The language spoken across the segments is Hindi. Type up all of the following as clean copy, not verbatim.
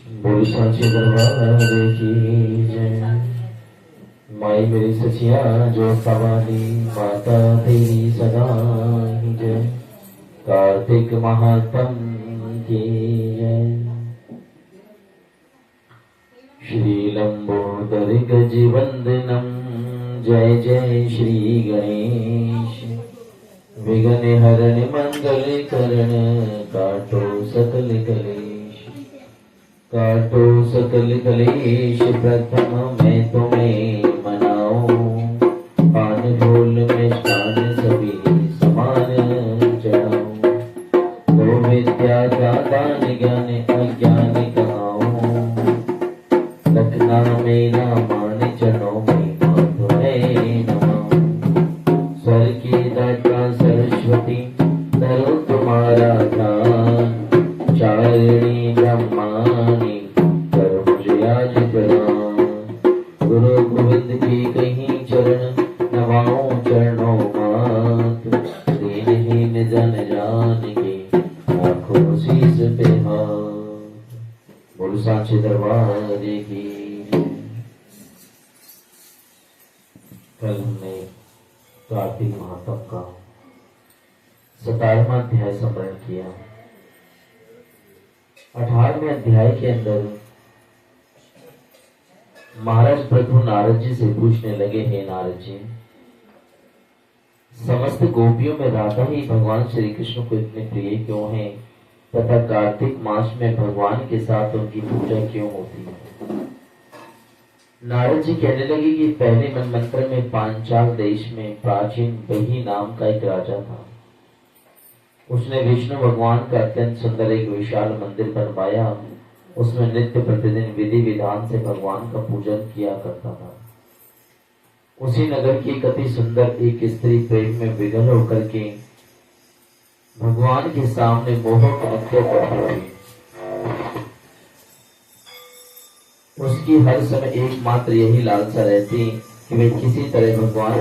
बोल सांचे दरबार की जय। माई मेरी सचिया जो सवाली माता तेरी सदा ही जय। कार्तिक महात्म की जय। श्री लंबोदर गजवंदनम जय जय श्री गणेश। विघ्न हरण मंगल करण काटो सकल कलेश। काटो सकल कलेश प्रथम मैं तुम्हें मनाऊं। पान फूल मिष्टान सभी समान चढ़ाऊं। दो विद्या का दान ज्ञान अज्ञान कहाऊं। लखना मेरा मान चढ़ो मैं तुम्हें नमाऊं। स्वर की दाता सरस्वती धरो तुम्हारा ध्यान। चारिणी ब्रह्मानी करो मुझे आज प्रणाम। गुरु गोविंद की कहीं चरण नवाऊं चरणों मात। दीनहीन जन जान के आंखों शीस पे हाथ। बोल सांचे दरबार की। कल हमने कार्तिक महात्म का 17वां अध्याय स्मरण किया। 18वें अध्याय के अंदर महाराज प्रभु नारद जी से पूछने लगे, हे नारद जी, समस्त गोपियों में राधा ही भगवान श्री कृष्ण को इतने प्रिय क्यों हैं तथा कार्तिक मास में भगवान के साथ उनकी पूजा क्यों होती है। नारद जी कहने लगे कि पहले मनमंत्र में पांचाल देश में प्राचीन बही नाम का एक राजा था। उसने विष्णु भगवान का अत्यंत सुंदर एक विशाल मंदिर बनवाया। उसमें नित्य प्रतिदिन विधि विधान से भगवान का पूजन किया करता था। उसी नगर की एक अति सुंदर एक स्त्री प्रेम में विघल होकर के भगवान के सामने मोहक नृत्य करती थी। उसकी हर समय एकमात्र यही लालसा रहती कि वे किसी तरह भगवान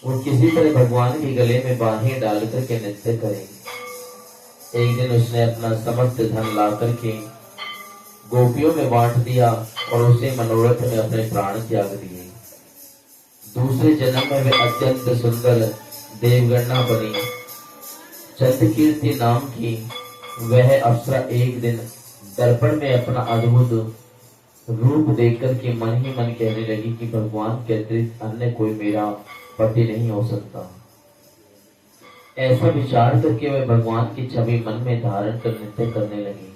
वो किसी तरह भगवान के गले में बाहें डालकर के नृत्य करें। एक दिन उसने अपना समस्त धन ला करके गोपियों में बांट दिया और उसे मनोरथ में अपने प्राण त्याग दिए। दूसरे जन्म में वे अत्यंत सुंदर देवगणना बनी। चंद्रकीर्ति नाम की वह अप्सरा एक दिन दर्पण में अपना अद्भुत रूप देखकर के मन ही मन कहने लगी कि भगवान के अतिरिक्त अन्य कोई मेरा पति नहीं हो सकता। ऐसा विचार करके वह भगवान की छवि मन में धारण कर नृत्य करने लगी।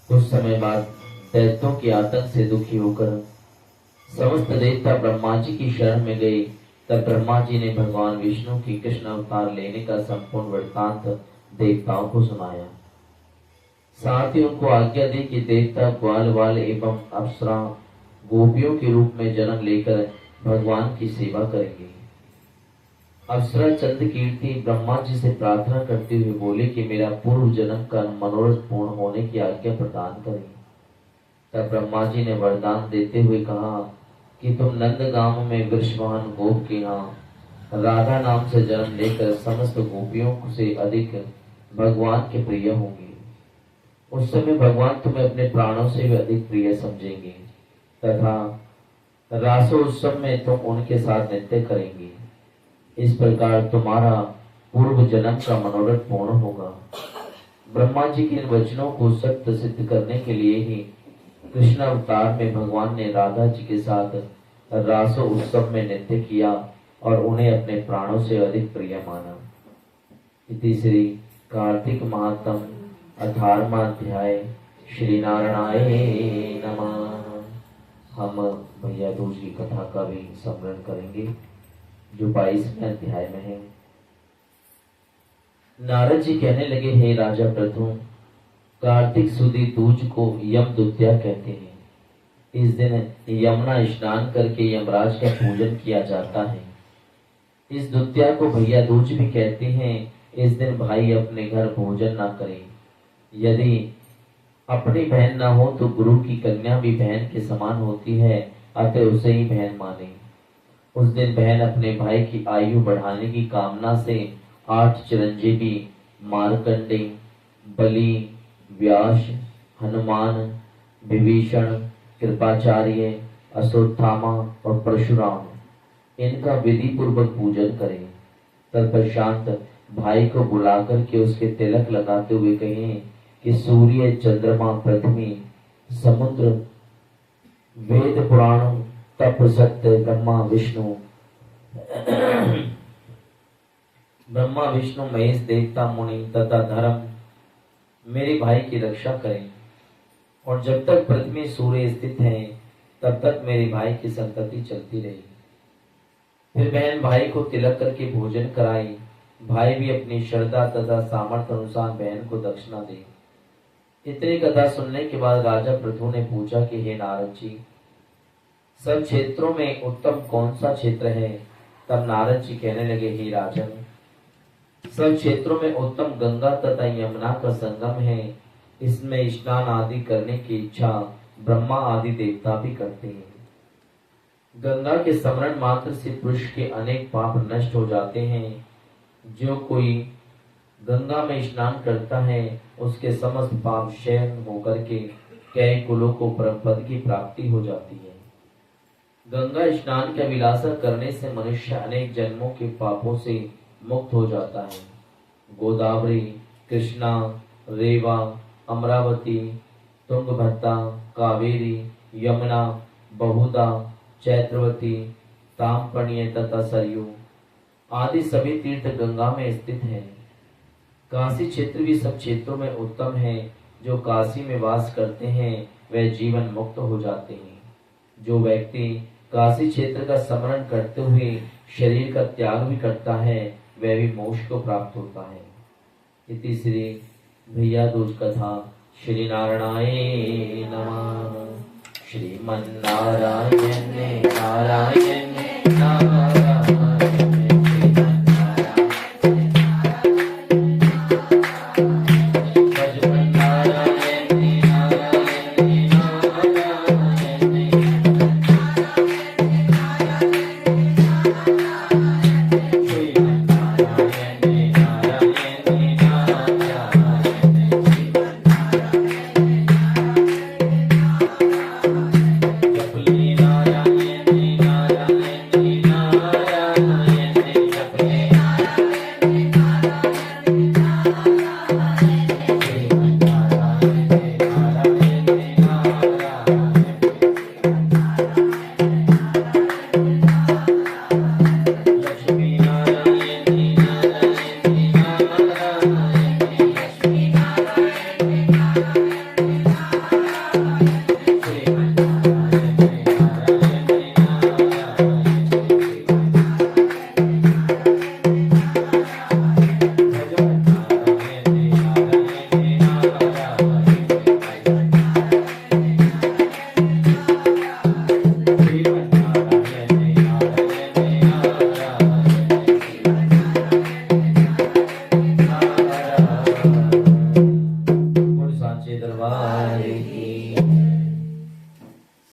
कुछ समय बाद दैत्यों के आतंक से दुखी होकर समस्त देवता ब्रह्मा जी की शरण में गए। तब ब्रह्मा जी ने भगवान विष्णु की कृष्ण अवतार लेने का संपूर्ण वृत्तांत देवताओं को सुनाया। साथ ही उनको आज्ञा दी कि देवता ग्वाल वाल एवं अप्सरा गोपियों के रूप में जन्म लेकर भगवान की सेवा करेंगे। अप्सरा चंद्रकीर्ति ब्रह्मा जी से प्रार्थना करते हुए बोले कि मेरा पूर्व जन्म का मनोरथ पूर्ण होने की आज्ञा प्रदान करें। तब ब्रह्मा जी ने वरदान देते हुए कहा कि तुम नंदगांव में वृषभान गोप के यहाँ राधा नाम से जन्म लेकर समस्त गोपियों से अधिक भगवान के प्रिय होंगे। उस समय भगवान तुम्हें अपने प्राणों से भी अधिक प्रिय समझेंगे तथा रासोत्सव में तुम उनके साथ नृत्य करेंगे। इस प्रकार तुम्हारा पूर्व जन्म का मनोरथ पूर्ण होगा। ब्रह्मा जी के इन वचनों को सत्य सिद्ध करने के लिए ही कृष्ण अवतार में भगवान ने राधा जी के साथ रासो उत्सव में नृत्य किया और उन्हें अपने प्राणों से अधिक प्रिय माना। इति श्री कार्तिक महात्म 18वां अध्याय। श्री नारायणाय नमः। हम भैया दूज की कथा का भी स्मरण करेंगे जो 22वें अध्याय में है। नारद जी कहने लगे, हे राजा प्रथु, कार्तिक सुदी दूज को यम दुत्या कहते हैं। इस दिन यमुना स्नान करके यमराज का पूजन किया जाता है। इस दुत्या को भैया दूज भी कहते हैं। इस दिन भाई अपने घर भोजन ना करे। यदि अपनी बहन ना हो तो गुरु की कन्या भी बहन के समान होती है, अतः उसे ही बहन माने। उस दिन बहन अपने भाई की आयु बढ़ाने की कामना से 8 चिरंजीवी मार्कंडे, बलि, व्यास, हनुमान, विभीषण, कृपाचार्य, अश्वत्थामा और परशुराम, इनका विधि पूर्वक पूजन करें। तत्पश्चात भाई को बुलाकर के उसके तिलक लगाते हुए कहें कि सूर्य, चंद्रमा, पृथ्वी, समुद्र, वेद, पुराण, तप, सत्य, ब्रह्मा विष्णु महेश, देवता, मुनि तथा धर्म मेरे भाई की रक्षा करें, और जब तक पृथ्वी सूर्य स्थित हैं तब तक मेरे भाई की संतति चलती रही। फिर बहन भाई को तिलक करके भोजन कराई। भाई भी अपनी श्रद्धा तथा सामर्थ्य अनुसार बहन को दक्षिणा दे। इतनी कथा सुनने के बाद राजा पृथु ने पूछा कि हे नारद जी, सब क्षेत्रों में उत्तम कौन सा क्षेत्र है? तब नारद जी कहने लगे, हे राजन, सब क्षेत्रों में उत्तम गंगा तथा यमुना का संगम है। इसमें स्नान आदि करने की इच्छा ब्रह्मा आदि देवता भी करते हैं। गंगा के स्मरण मात्र से पुरुष के अनेक पाप नष्ट हो जाते हैं। जो कोई गंगा में स्नान करता है उसके समस्त पाप क्षय होकर के कई कुलों को परम पद की प्राप्ति हो जाती है। गंगा स्नान का विलासा करने से मनुष्य अनेक जन्मों के पापों से मुक्त हो जाता है। गोदावरी, कृष्णा, रेवा, अमरावती, तुंगभद्रा, कावेरी, यमुना, बहुदा, चैत्रवती, ताम्रपर्णी तथा सरयू आदि सभी तीर्थ गंगा में स्थित हैं। काशी क्षेत्र भी सब क्षेत्रों में उत्तम है। जो काशी में वास करते हैं वे जीवन मुक्त हो जाते हैं। जो व्यक्ति काशी क्षेत्र का स्मरण करते हुए शरीर का त्याग भी करता है वह भी मोक्ष को प्राप्त होता है। इति श्री भैया दूज कथा श्री नारायणाय नमः। श्रीमन्नारायण नारायण नारायण।